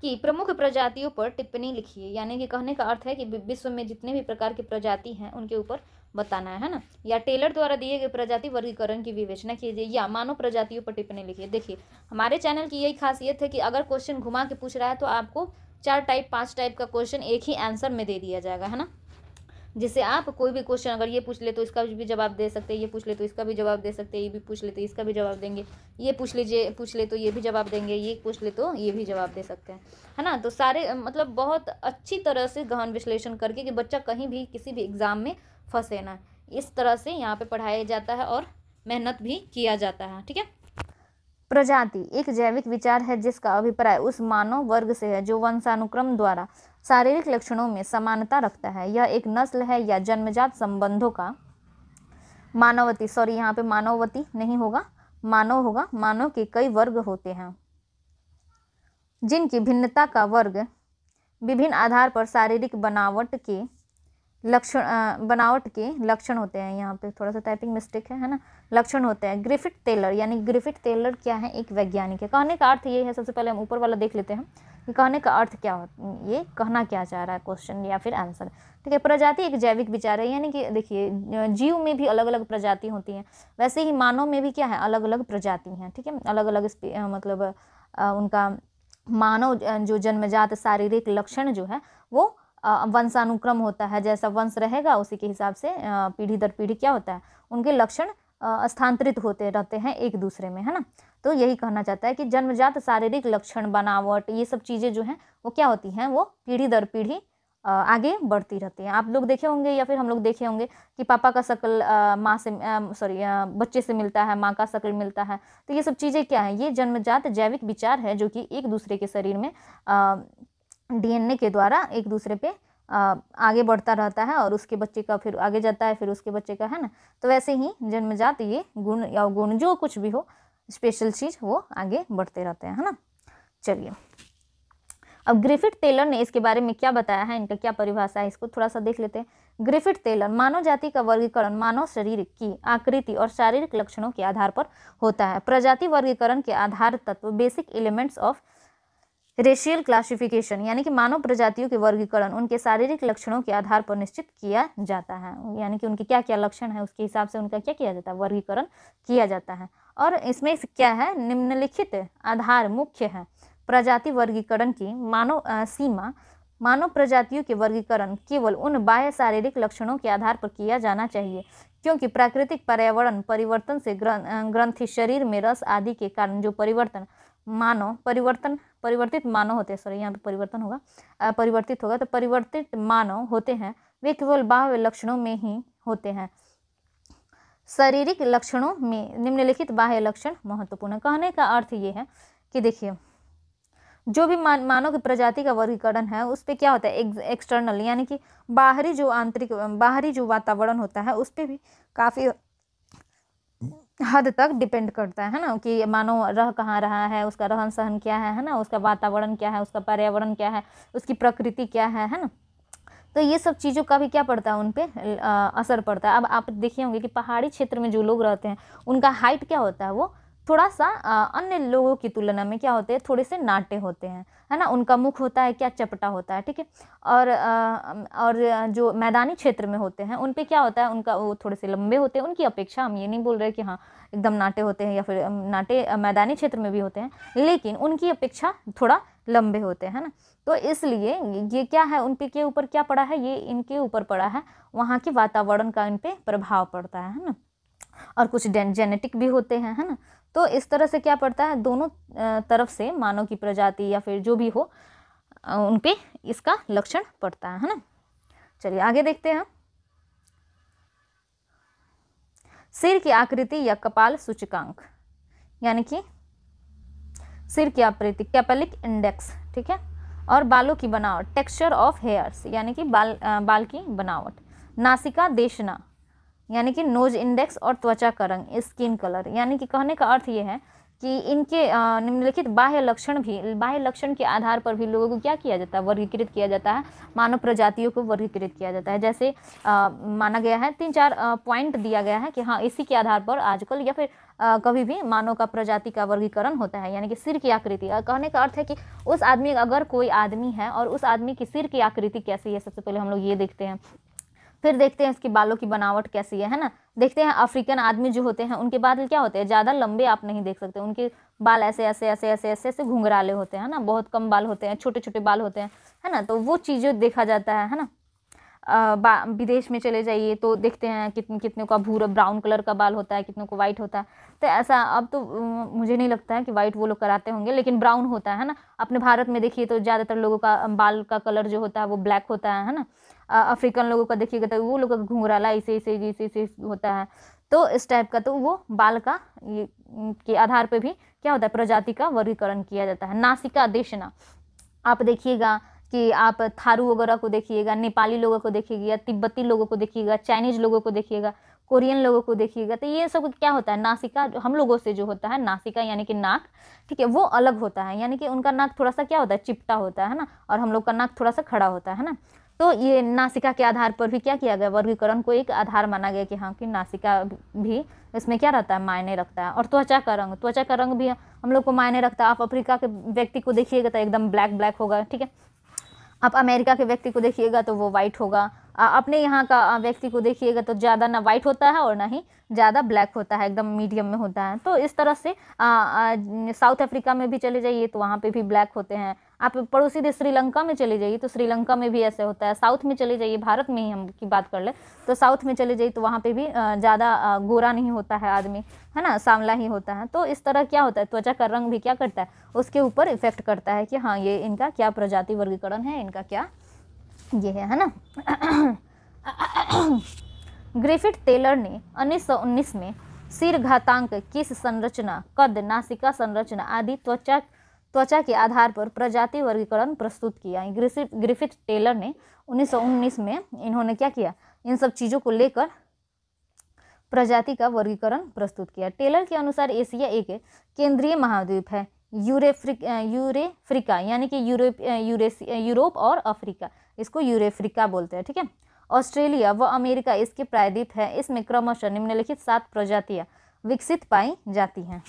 कि प्रमुख प्रजातियों पर टिप्पणी लिखिए, यानी कि कहने का अर्थ है कि विश्व में जितने भी प्रकार की प्रजाति हैं उनके ऊपर बताना है ना। या टेलर द्वारा दिए गए प्रजाति वर्गीकरण की विवेचना कीजिए, या मानव प्रजातियों पर टिप्पणी लिखिए। देखिए हमारे चैनल की यही खासियत है कि अगर क्वेश्चन घुमा के पूछ रहा है तो आपको 4 टाइप 5 टाइप का क्वेश्चन एक ही आंसर में दे दिया जाएगा, है ना। जिससे आप कोई भी क्वेश्चन अगर ये पूछ ले तो इसका भी जवाब दे सकते हैं, ये पूछ ले तो इसका भी जवाब दे सकते हैं, ये भी पूछ ले तो इसका भी जवाब देंगे, ये पूछ ले तो ये भी जवाब देंगे, ये पूछ ले तो ये भी जवाब दे सकते हैं, है ना। तो सारे मतलब बहुत अच्छी तरह से गहन विश्लेषण करके कि बच्चा कहीं भी किसी भी एग्जाम में फंसे ना, इस तरह से यहाँ पे पढ़ाया जाता है और मेहनत भी किया जाता है, ठीक है। प्रजाति एक जैविक विचार है जिसका अभिप्राय उस मानव वर्ग से है जो वंशानुक्रम द्वारा शारीरिक लक्षणों में समानता रखता है। यह एक नस्ल है या जन्मजात संबंधों का मानवती, सॉरी यहाँ पे मानववती नहीं होगा, मानव होगा। मानव के कई वर्ग होते हैं जिनकी भिन्नता का वर्ग विभिन्न आधार पर शारीरिक बनावट के लक्षण होते हैं। यहाँ पे थोड़ा सा टाइपिंग मिस्टेक है ना, लक्षण होते हैं। ग्रिफिथ टेलर, यानी ग्रिफिथ टेलर क्या है, एक वैज्ञानिक है। कहने का अर्थ ये है, सबसे पहले हम ऊपर वाला देख लेते हैं कि कहने का अर्थ क्या हो, ये कहना क्या चाह रहा है क्वेश्चन या फिर आंसर, ठीक है। प्रजाति एक जैविक विचार है, यानी कि देखिए जीव में भी अलग अलग प्रजाति होती हैं, वैसे ही मानव में भी क्या है, अलग अलग प्रजाति हैं, ठीक है। अलग अलग मतलब उनका मानव जो जन्मजात शारीरिक लक्षण जो है वो वंशानुक्रम होता है। जैसा वंश रहेगा उसी के हिसाब से पीढ़ी दर पीढ़ी क्या होता है, उनके लक्षण स्थानांतरित होते रहते हैं एक दूसरे में, है ना। तो यही कहना चाहता है कि जन्मजात शारीरिक लक्षण, बनावट, ये सब चीज़ें जो हैं वो क्या होती हैं, वो पीढ़ी दर पीढ़ी आगे बढ़ती रहती हैं। आप लोग देखे होंगे या फिर हम लोग देखे होंगे कि पापा का शक्ल माँ से बच्चे से मिलता है, माँ का शक्ल मिलता है। तो ये सब चीज़ें क्या है, ये जन्मजात जैविक विचार है जो कि एक दूसरे के शरीर में DNA के द्वारा एक दूसरे पे आगे बढ़ता रहता है और उसके बच्चे का फिर आगे जाता है, फिर उसके बच्चे का, है ना। तो वैसे ही जन्मजात ये गुण या गुण जो कुछ भी हो, स्पेशल चीज़, वो आगे बढ़ते रहते हैं, है ना। चलिए अब ग्रिफिथ टेलर ने इसके बारे में क्या बताया है, इनका क्या परिभाषा है, इसको थोड़ा सा देख लेते हैं। ग्रिफिथ टेलर, मानव जाति का वर्गीकरण मानव शरीर की आकृति और शारीरिक लक्षणों के आधार पर होता है। प्रजाति वर्गीकरण के आधार तत्व basic elements of racial classification, यानी कि मानव प्रजातियों के वर्गीकरण उनके शारीरिक लक्षणों के आधार पर निश्चित किया जाता है, यानी कि उनके क्या क्या लक्षण है उसके हिसाब से उनका क्या किया जाता है, वर्गीकरण किया जाता है। और इसमें क्या है, निम्नलिखित आधार मुख्य है प्रजाति वर्गीकरण की सीमा। मानव प्रजातियों के वर्गीकरण केवल उन बाह्य शारीरिक लक्षणों के आधार पर किया जाना चाहिए क्योंकि प्राकृतिक पर्यावरण परिवर्तन से ग्रंथि, शरीर में रस आदि के कारण जो परिवर्तित मानव होते हैं, सॉरी यहाँ पे परिवर्तन होगा, परिवर्तित होगा, तो परिवर्तित मानव होते हैं वे केवल बाह्य लक्षणों में ही होते हैं। शारीरिक लक्षणों में निम्नलिखित बाह्य लक्षण महत्वपूर्ण। कहने का अर्थ ये है कि देखिए जो भी मानव की प्रजाति का वर्गीकरण है उस पर क्या होता है, एक्सटर्नल, यानी कि बाहरी जो वातावरण होता है उस पर भी काफ़ी हद तक डिपेंड करता है ना, कि मानव रह कहाँ रहा है, उसका रहन सहन क्या है ना, उसका वातावरण क्या है, उसका पर्यावरण क्या है, उसकी प्रकृति क्या है ना। तो ये सब चीज़ों का भी क्या पड़ता है, उन पर असर पड़ता है। अब आप देखे होंगे कि पहाड़ी क्षेत्र में जो लोग रहते हैं उनका हाइट क्या होता है, वो थोड़ा सा अन्य लोगों की तुलना में क्या होते हैं, थोड़े से नाटे होते हैं, है ना। उनका मुख होता है क्या, चपटा होता है, ठीक है। और जो मैदानी क्षेत्र में होते हैं उन पे क्या होता है, उनका वो थोड़े से लंबे होते हैं। उनकी अपेक्षा हम ये नहीं बोल रहे कि हाँ एकदम नाटे होते हैं, या फिर नाटे मैदानी क्षेत्र में भी होते हैं, लेकिन उनकी अपेक्षा थोड़ा लंबे होते हैं ना। तो इसलिए ये क्या है, उन पे के ऊपर क्या पड़ा है, ये इनके ऊपर पड़ा है, वहाँ के वातावरण का इन पे प्रभाव पड़ता है ना। और कुछ जेनेटिक भी होते हैं, है ना। तो इस तरह से क्या पड़ता है, दोनों तरफ से मानव की प्रजाति या फिर जो भी हो उन पे इसका लक्षण पड़ता है ना। चलिए आगे देखते हैं। सिर की आकृति या कपाल सूचकांक, यानी कि सिर की आकृति कैपेलिक इंडेक्स, ठीक है। और बालों की बनावट टेक्सचर ऑफ हेयर्स, यानी कि बाल की बनावट। नासिका देशना, यानी कि नोज इंडेक्स। और त्वचा का रंग स्किन कलर, यानी कि कहने का अर्थ ये है कि इनके निम्नलिखित बाह्य लक्षण के आधार पर भी लोगों को क्या किया जाता है, वर्गीकृत किया जाता है, मानव प्रजातियों को वर्गीकृत किया जाता है। जैसे माना गया है 3-4 पॉइंट दिया गया है कि हाँ इसी के आधार पर आजकल या फिर कभी भी मानव का प्रजाति का वर्गीकरण होता है। यानी कि सिर की आकृति, कहने का अर्थ है कि उस आदमी, अगर कोई आदमी है और उस आदमी की सिर की आकृति कैसी है, सबसे पहले हम लोग ये देखते हैं। फिर देखते हैं इसकी बालों की बनावट कैसी है ना। देखते हैं अफ्रीकन आदमी जो होते हैं उनके बाल क्या होते हैं, ज़्यादा लंबे आप नहीं देख सकते, उनके बाल ऐसे ऐसे ऐसे ऐसे ऐसे ऐसे घुंघराले होते हैं ना, बहुत कम बाल होते हैं, छोटे छोटे बाल होते हैं, है ना। तो वो चीज़ें देखा जाता है ना। विदेश में चले जाइए तो देखते हैं कितने का भूरा ब्राउन कलर का बाल होता है, कितनों को वाइट होता है। तो ऐसा अब तो मुझे नहीं लगता है कि वाइट वो लोग कराते होंगे, लेकिन ब्राउन होता है ना। अपने भारत में देखिए तो ज़्यादातर लोगों का बाल का कलर जो होता है वो ब्लैक होता है ना। अफ्रीकन लोगों का देखिएगा तो वो लोग का घुंघराला ऐसे ऐसे होता है। तो इस टाइप का, तो वो बाल का ये के आधार पर भी क्या होता है, प्रजाति का वर्गीकरण किया जाता है। नासिका देशना, आप देखिएगा कि आप थारू वगैरह को देखिएगा, नेपाली लोगों को देखिएगा, या तिब्बती लोगों को देखिएगा, चाइनीज लोगों को देखिएगा, कोरियन लोगों को देखिएगा, तो ये सब क्या होता है, नासिका हम लोगों से जो होता है, नासिका यानी कि नाक, ठीक है, वो अलग होता है। यानी कि उनका नाक थोड़ा सा क्या होता है, चिपटा होता है ना, और हम लोग का नाक थोड़ा सा खड़ा होता है ना। तो ये नासिका के आधार पर भी क्या किया गया, वर्गीकरण को एक आधार माना गया कि हाँ कि नासिका भी इसमें क्या रहता है, मायने रखता है। और त्वचा का रंग भी हम लोग को मायने रखता है। आप अफ्रीका के व्यक्ति को देखिएगा तो एकदम ब्लैक होगा, ठीक है। आप अमेरिका के व्यक्ति को देखिएगा तो वो वाइट होगा। अपने यहाँ का व्यक्ति को देखिएगा तो ज़्यादा ना वाइट होता है और ना ही ज़्यादा ब्लैक होता है, एकदम मीडियम में होता है। तो इस तरह से साउथ अफ्रीका में भी चले जाइए तो वहाँ पे भी ब्लैक होते हैं। आप पड़ोसी देश श्रीलंका में चले जाइए तो श्रीलंका में भी ऐसे होता है। साउथ में चले जाइए, भारत में ही हम की बात कर ले तो साउथ में चले जाइए तो वहाँ पे भी ज़्यादा गोरा नहीं होता है आदमी, है ना, सांवला ही होता है। तो इस तरह क्या होता है, त्वचा का रंग भी क्या करता है, उसके ऊपर इफेक्ट करता है कि हाँ ये इनका क्या प्रजाति वर्गीकरण है, इनका क्या ये है ना। ग्रिफिथ टेलर ने 1919 में सिर घातांक, किस संरचना, कद, नासिका संरचना आदि त्वचा के आधार पर प्रजाति वर्गीकरण प्रस्तुत किया। ग्रिफिथ टेलर ने 1919 में इन्होंने क्या किया, इन सब चीज़ों को लेकर प्रजाति का वर्गीकरण प्रस्तुत किया। टेलर के अनुसार एशिया एक केंद्रीय महाद्वीप है, यूरेफ्रिका यानी कि यूरोप और अफ्रीका, इसको यूरेफ्रिका बोलते हैं, ठीक है। ऑस्ट्रेलिया व अमेरिका इसके प्रायद्वीप है। इसमें क्रमशः निम्नलिखित 7 प्रजातियां विकसित पाई जाती हैं।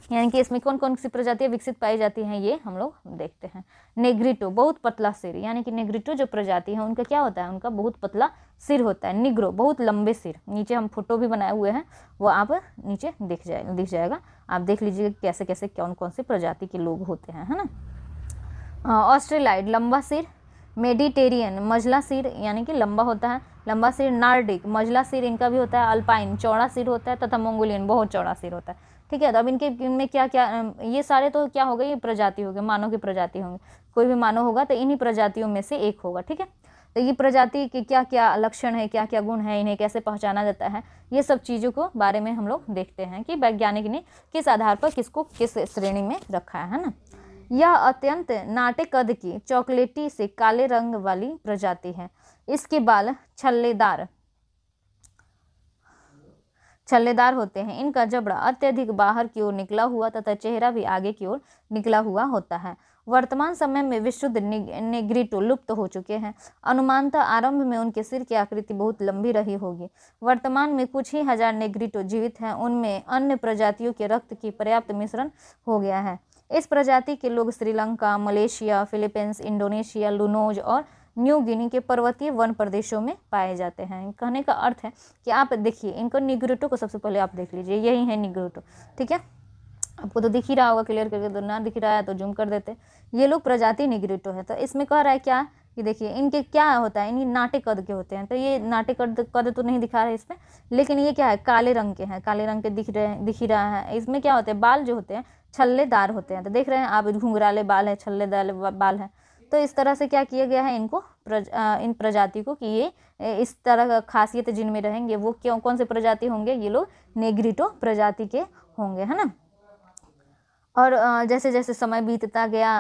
यानी कि इसमें कौन कौन सी प्रजातियां विकसित पाई जाती हैं ये हम लोग देखते हैं। नेग्रिटो, बहुत पतला सिर, यानी कि नेग्रिटो जो प्रजाति है उनका क्या होता है, उनका बहुत पतला सिर होता है। निग्रो, बहुत लंबे सिर, नीचे हम फोटो भी बनाए हुए हैं, वो आप नीचे दिख जाएगा, आप देख लीजिएगा कैसे कैसे कौन कौन से प्रजाति के लोग होते हैं, है ना। ऑस्ट्रेलाइड, लंबा सिर। मेडिटेरियन, मझला सिर यानी कि लंबा होता है, लंबा सिर। नार्डिक, मझला सिर इनका भी होता है। अल्पाइन, चौड़ा सिर होता है, तथा मंगोलियन, बहुत चौड़ा सिर होता है, ठीक है। तो अब इनमें क्या क्या, ये सारे तो क्या हो गए, ये प्रजाति हो गए, मानव की प्रजाति होंगे। कोई भी मानव होगा तो इन्हीं प्रजातियों में से एक होगा, ठीक है। तो ये प्रजाति के क्या क्या लक्षण है, क्या क्या गुण है, इन्हें कैसे पहचाना जाता है, ये सब चीज़ों को बारे में हम लोग देखते हैं कि वैज्ञानिक ने किस आधार पर किसको किस श्रेणी में रखा है ना। यह अत्यंत नाटे कद की चॉकलेटी से काले रंग वाली प्रजाति है। इसके बाल छल्लेदार होते हैं। इनका जबड़ा अत्यधिक बाहर की ओर निकला हुआ तथा चेहरा भी आगे की ओर निकला हुआ होता है। वर्तमान समय में विशुद्ध नेग्रिटो लुप्त हो चुके हैं। अनुमानतः आरंभ में उनके सिर की आकृति बहुत लंबी रही होगी। वर्तमान में कुछ ही हजार नेग्रिटो जीवित हैं। उनमें अन्य प्रजातियों के रक्त की पर्याप्त मिश्रण हो गया है। इस प्रजाति के लोग श्रीलंका, मलेशिया, फिलीपींस, इंडोनेशिया, लुनोज और न्यू गिनी के पर्वतीय वन प्रदेशों में पाए जाते हैं। कहने का अर्थ है कि आप देखिए इनको निग्रिटो को सबसे पहले आप देख लीजिए, यही है निग्रिटो, ठीक है। आपको तो दिख ही रहा होगा क्लियर करके, तो ना दिख रहा है तो जूम कर देते। ये लोग प्रजाति निग्रिटो है। तो इसमें कह रहा है क्या कि देखिए इनके क्या होता है, इनके नाटे कद के होते हैं। तो ये नाटे कद तो नहीं दिखा रहे इसमें, लेकिन ये क्या है, काले रंग के हैं, काले रंग के दिख ही रहा है। इसमें क्या होते हैं, बाल जो होते हैं छल्लेदार होते हैं। तो देख रहे हैं आप, घुंघराले बाल है, छल्लेदार बाल है। तो इस तरह से क्या किया गया है इनको, इन प्रजाति को, कि ये इस तरह का खासियत जिनमें रहेंगे वो कौन से प्रजाति होंगे, ये लोग नेग्रिटो प्रजाति के होंगे, है ना। और जैसे जैसे समय बीतता गया,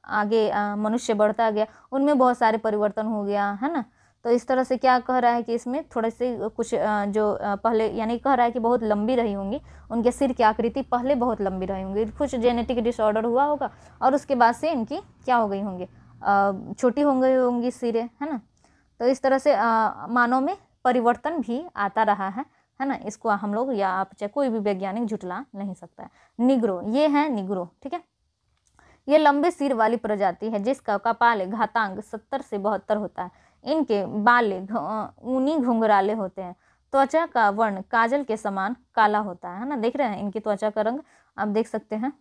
आगे मनुष्य बढ़ता गया, उनमें बहुत सारे परिवर्तन हो गया, है ना। तो इस तरह से क्या कह रहा है कि इसमें थोड़े से कुछ पहले यानी कह रहा है कि बहुत लंबी रही होंगी, उनके सिर की आकृति पहले बहुत लंबी रही होंगी, कुछ जेनेटिक डिसऑर्डर हुआ होगा और उसके बाद से इनकी क्या हो गई होंगी, छोटी हो गई होंगी सिरें, है ना। तो इस तरह से मानव में परिवर्तन भी आता रहा है ना। इसको हम लोग या आप चाहे कोई भी वैज्ञानिक झुटला नहीं सकता है। निग्रो, ये है निग्रो, ठीक है। ये लंबे सिर वाली प्रजाति है जिसका कपाल घातांक 70 से 72 होता है। इनके बाल ऊनी घुंघराले होते हैं। त्वचा का वर्ण काजल के समान काला होता है ना। देख रहे हैं इनकी त्वचा का रंग, आप देख सकते हैं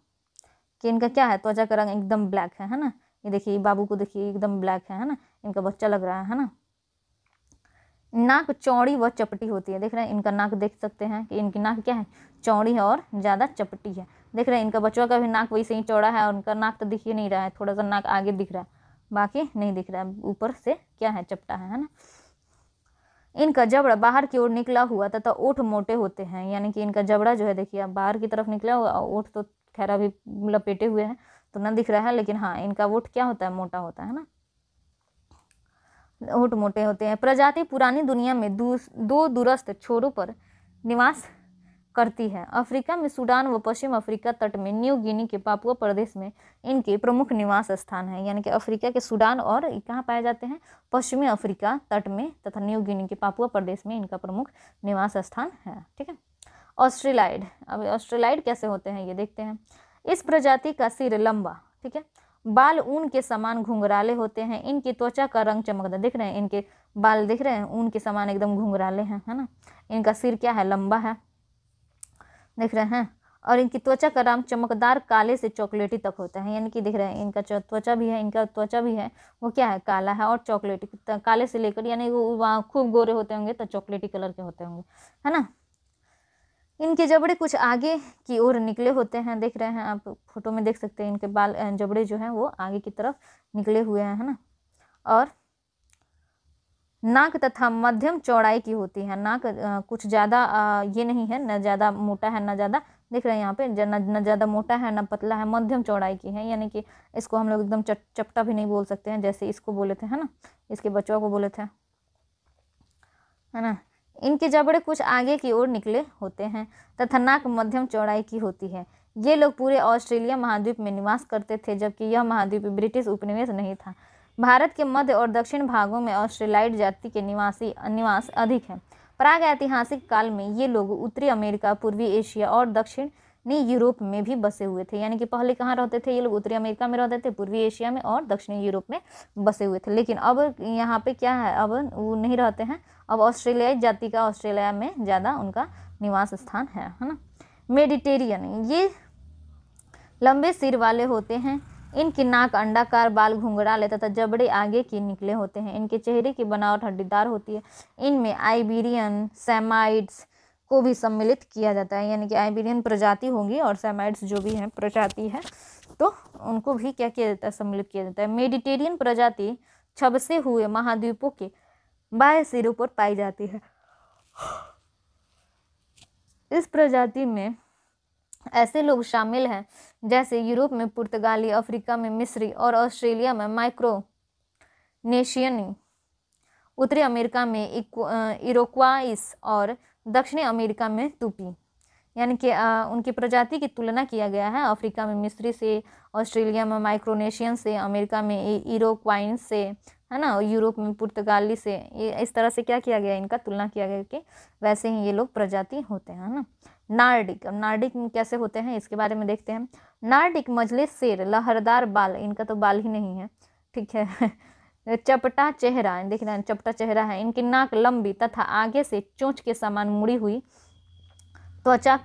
कि इनका क्या है, त्वचा का रंग एकदम ब्लैक है ना। ये देखिए बाबू को देखिए एकदम ब्लैक है ना, इनका बच्चा लग रहा है ना। नाक चौड़ी व चपटी होती है। देख रहे हैं इनका नाक, देख सकते हैं कि इनकी नाक क्या है, चौड़ी है और ज़्यादा चपटी है। देख रहे हैं इनका बच्चों का भी नाक वैसे ही चौड़ा है और उनका नाक तो दिख ही नहीं रहा है, थोड़ा सा नाक आगे दिख रहा है, बाकी नहीं दिख रहा है, ऊपर से क्या है, चपटा है ना। इनका जबड़ा बाहर की ओर निकला हुआ तथा ओठ मोटे होते हैं, यानी कि इनका जबड़ा जो है देखिए अब बाहर की तरफ निकला हुआ, ओठ तो खैर अभी लपेटे हुए हैं तो ना दिख रहा है, लेकिन हाँ इनका ओठ क्या होता है, मोटा होता है ना, ओठ मोटे होते हैं। प्रजाति पुरानी दुनिया में दो दूरस्थ छोरों पर निवास करती है। अफ्रीका में सूडान व पश्चिम अफ्रीका तट में न्यू गिनी के पापुआ प्रदेश में इनके प्रमुख निवास स्थान है। यानी कि अफ्रीका के सूडान और कहाँ पाए जाते हैं, पश्चिमी अफ्रीका तट में तथा न्यू गिनी के पापुआ प्रदेश में इनका प्रमुख निवास स्थान है, ठीक है। ऑस्ट्रेलाइड, अब ऑस्ट्रेलाइड कैसे होते हैं ये देखते हैं। इस प्रजाति का सिर लंबा, ठीक है, बाल ऊन के समान घुंघराले होते हैं। इनकी त्वचा का रंग चमकदार, दिख रहे हैं इनके बाल, दिख रहे हैं ऊन के समान एकदम घुंघराले हैं, है ना। इनका सिर क्या है, लंबा है, देख रहे हैं, और इनकी त्वचा का रंग चमकदार काले से चॉकलेटी तक होता है। यानी कि दिख रहे हैं इनका त्वचा भी है, इनका त्वचा भी है वो क्या है, काला है और चॉकलेटी, काले से लेकर यानी वो खूब गोरे होते होंगे तो चॉकलेटी कलर के होते होंगे, है ना। इनके जबड़े कुछ आगे की ओर निकले होते हैं, देख रहे हैं आप फोटो में देख सकते हैं इनके बाल जबड़े जो हैं वो आगे की तरफ निकले हुए हैं, है ना। और नाक तथा मध्यम चौड़ाई की होती है। नाक कुछ ज़्यादा ये नहीं है, न ज़्यादा मोटा है न ज़्यादा, देख रहे हैं यहाँ पे न ज़्यादा मोटा है न पतला है, मध्यम चौड़ाई की है। यानी कि इसको हम लोग एकदम चपटा भी नहीं बोल सकते हैं, जैसे इसको बोले थे, है ना, इसके बच्चों को बोले थे, है ना। इनके जबड़े कुछ आगे की ओर निकले होते हैं तथा नाक मध्यम चौड़ाई की होती है। ये लोग पूरे ऑस्ट्रेलिया महाद्वीप में निवास करते थे, जबकि यह महाद्वीप ब्रिटिश उपनिवेश नहीं था। भारत के मध्य और दक्षिण भागों में ऑस्ट्रेलाइड जाति के निवास अधिक है। प्राग ऐतिहासिक काल में ये लोग उत्तरी अमेरिका, पूर्वी एशिया और दक्षिणी यूरोप में भी बसे हुए थे। यानी कि पहले कहाँ रहते थे ये लोग, उत्तरी अमेरिका में रहते थे, पूर्वी एशिया में और दक्षिणी यूरोप में बसे हुए थे। लेकिन अब यहाँ पे क्या है, अब वो नहीं रहते हैं, अब ऑस्ट्रेलियाई जाति का ऑस्ट्रेलिया में ज़्यादा उनका निवास स्थान है ना। मेडिटेरियन, ये लंबे सिर वाले होते हैं। इनकी नाक अंडाकार, बाल घुंघराले तथा जबड़े आगे की निकले होते हैं। इनके चेहरे की बनावट हड्डीदार होती है। इनमें आइबेरियन सैमाइड्स को भी सम्मिलित किया जाता है, यानी कि आइबेरियन प्रजाति होगी और सैमाइड्स जो भी है प्रजाति है तो उनको भी क्या किया जाता है, सम्मिलित किया जाता है। मेडिटेरियन प्रजाति छबसे हुए महाद्वीपों के बाएं सिरों पर पाई जाती है। इस प्रजाति में ऐसे लोग शामिल हैं जैसे यूरोप में पुर्तगाली, अफ्रीका में मिस्री और ऑस्ट्रेलिया में माइक्रोनेशियनी, उत्तरी अमेरिका में इरोक्वाइस और दक्षिणी अमेरिका में तुपी। यानी कि उनकी प्रजाति की तुलना किया गया है अफ्रीका में मिस्री से, ऑस्ट्रेलिया में माइक्रोनेशियन से, अमेरिका में इरोक्वाइंस से, है ना, यूरोप में पुर्तगाली से। ये इस तरह से क्या किया गया, इनका तुलना किया गया कि वैसे ही ये लोग प्रजाति होते हैं, है ना। नार्डिक, अब नार्डिक कैसे होते हैं इसके बारे में देखते हैं। नार्डिक मजले शेर, लहरदार बाल, इनका तो बाल ही नहीं है, ठीक है, चपटा चेहरा, देख रहे हैं चपटा चेहरा है। इनकी नाक लंबी तथा आगे से चोंच के समान मुड़ी हुई त्वचा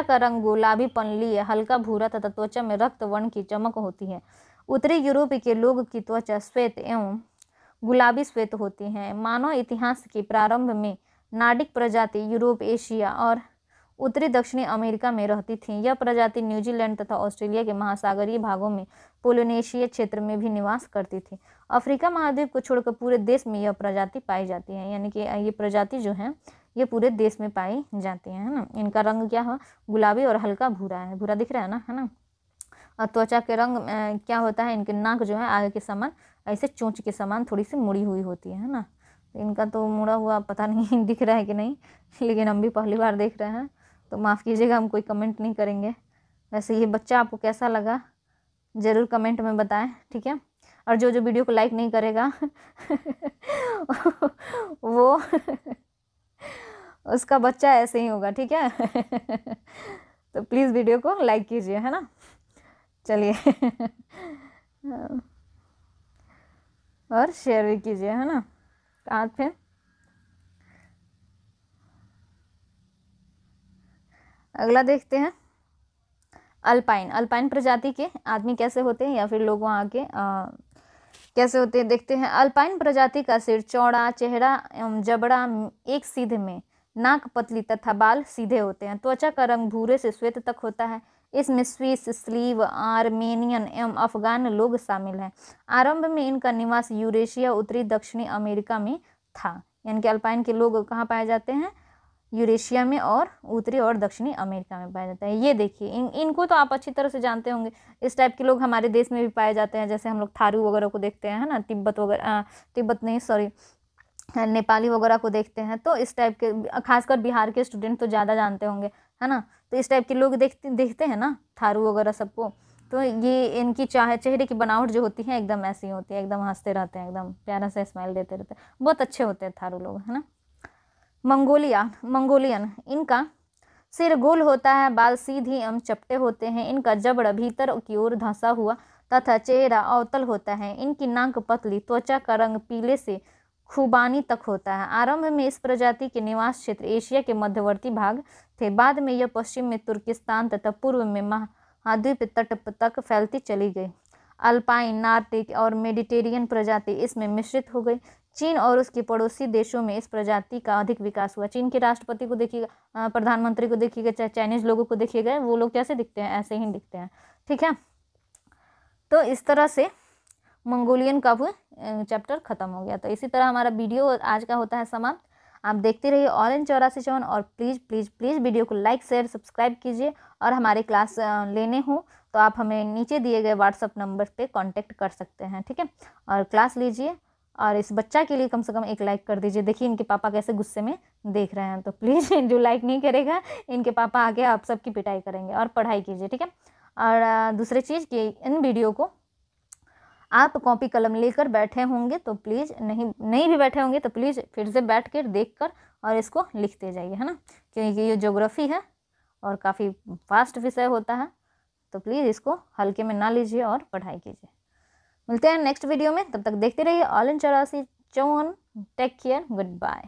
का रंग गुलाबी पनली, हल्का भूरा तथा त्वचा में रक्त वर्ण की चमक होती है। उत्तरी यूरोप के लोग की त्वचा श्वेत एवं गुलाबी श्वेत होती है। मानव इतिहास के प्रारंभ में नार्डिक प्रजाति यूरोप, एशिया और उत्तरी दक्षिणी अमेरिका में रहती थी। यह प्रजाति न्यूजीलैंड तथा ऑस्ट्रेलिया के महासागरीय भागों में पोलिनेशिया क्षेत्र में भी निवास करती थी। अफ्रीका महाद्वीप को छोड़कर पूरे देश में यह प्रजाति पाई जाती है। यानी कि ये प्रजाति जो है ये पूरे देश में पाई जाती है ना। इनका रंग क्या है, गुलाबी और हल्का भूरा है, भूरा दिख रहा है ना, है ना। और त्वचा के रंग क्या होता है, इनके नाक जो है आगे के समान ऐसे चोंच के समान थोड़ी सी मुड़ी हुई होती है ना। तो इनका तो मुड़ा हुआ पता नहीं दिख रहा है कि नहीं, लेकिन हम भी पहली बार देख रहे हैं, तो माफ़ कीजिएगा, हम कोई कमेंट नहीं करेंगे। वैसे ये बच्चा आपको कैसा लगा ज़रूर कमेंट में बताएं, ठीक है। और जो जो वीडियो को लाइक नहीं करेगा वो उसका बच्चा ऐसे ही होगा, ठीक है। तो प्लीज़ वीडियो को लाइक कीजिए, है ना। चलिए और शेयर भी कीजिए, है ना। आज फिर अगला देखते हैं। अल्पाइन, अल्पाइन प्रजाति के आदमी कैसे होते हैं या फिर लोग वहाँ के कैसे होते हैं देखते हैं। अल्पाइन प्रजाति का सिर चौड़ा, चेहरा एवं जबड़ा एक सीधे में, नाक पतली तथा बाल सीधे होते हैं। त्वचा का रंग भूरे से श्वेत तक होता है। इसमें स्विस, स्लीव, आर्मेनियन एवं अफगान लोग शामिल हैं। आरंभ में इनका निवास यूरेशिया, उत्तरी दक्षिणी अमेरिका में था। यानी कि अल्पाइन के लोग कहाँ पाए जाते हैं, यूरेशिया में और उत्तरी और दक्षिणी अमेरिका में पाया जाता है। ये देखिए इनको तो आप अच्छी तरह से जानते होंगे। इस टाइप के लोग हमारे देश में भी पाए जाते हैं, जैसे हम लोग थारू वगैरह को देखते हैं, है ना, तिब्बत वगैरह, तिब्बत नहीं सॉरी, नेपाली वगैरह को देखते हैं। तो इस टाइप के खासकर बिहार के स्टूडेंट तो ज़्यादा जानते होंगे, है ना। तो इस टाइप के लोग देखते हैं ना, थारू वगैरह सबको। तो ये इनकी चेहरे की बनावट जो होती है एकदम ऐसी होती है, एकदम हंसते रहते हैं, एकदम प्यारा सा स्माइल देते रहते हैं, बहुत अच्छे होते हैं थारू लोग, है ना। मंगोलियन, इनका सिर गोल होता है, बाल सीधी एवं चपटे होते हैं। इनका जबड़ा भीतर की ओर धंसा हुआ तथा चेहरा अवतल होता है। इनकी नाक पतली, त्वचा का रंग पीले से खुबानी तक होता है। आरंभ में इस प्रजाति के निवास क्षेत्र एशिया के मध्यवर्ती भाग थे। बाद में यह पश्चिम में तुर्किस्तान तथा पूर्व में महाद्वीप तट तक फैलती चली गई। अल्पाइन, नार्टिक और मेडिटेरियन प्रजाति इसमें मिश्रित हो गई। चीन और उसके पड़ोसी देशों में इस प्रजाति का अधिक विकास हुआ। चीन के राष्ट्रपति को देखिएगा, प्रधानमंत्री को देखिएगा, चाहे चाइनीज लोगों को देखिएगा, वो लोग कैसे दिखते हैं, ऐसे ही दिखते हैं, ठीक है। तो इस तरह से मंगोलियन का वो चैप्टर खत्म हो गया। तो इसी तरह हमारा वीडियो आज का होता है समाप्त। आप देखते रहिए ऑरेंज 84 और प्लीज़ प्लीज़ प्लीज़ वीडियो को लाइक शेयर सब्सक्राइब कीजिए। और हमारे क्लास लेने हो तो आप हमें नीचे दिए गए व्हाट्सअप नंबर पे कांटेक्ट कर सकते हैं, ठीक है। और क्लास लीजिए और इस बच्चा के लिए कम से कम एक लाइक कर दीजिए। देखिए इनके पापा कैसे गुस्से में देख रहे हैं, तो प्लीज़ जो लाइक नहीं करेगा इनके पापा आके आप सबकी पिटाई करेंगे। और पढ़ाई कीजिए, ठीक है। और दूसरी चीज़ कि इन वीडियो को आप कॉपी कलम लेकर बैठे होंगे तो प्लीज़, नहीं भी बैठे होंगे तो प्लीज़ फिर से बैठ कर देख कर और इसको लिखते जाइए, है ना। क्योंकि ये ज्योग्राफी है और काफ़ी फास्ट विषय होता है, तो प्लीज़ इसको हल्के में ना लीजिए और पढ़ाई कीजिए। मिलते हैं नेक्स्ट वीडियो में, तब तक देखते रहिए all in 84। Take care, good bye.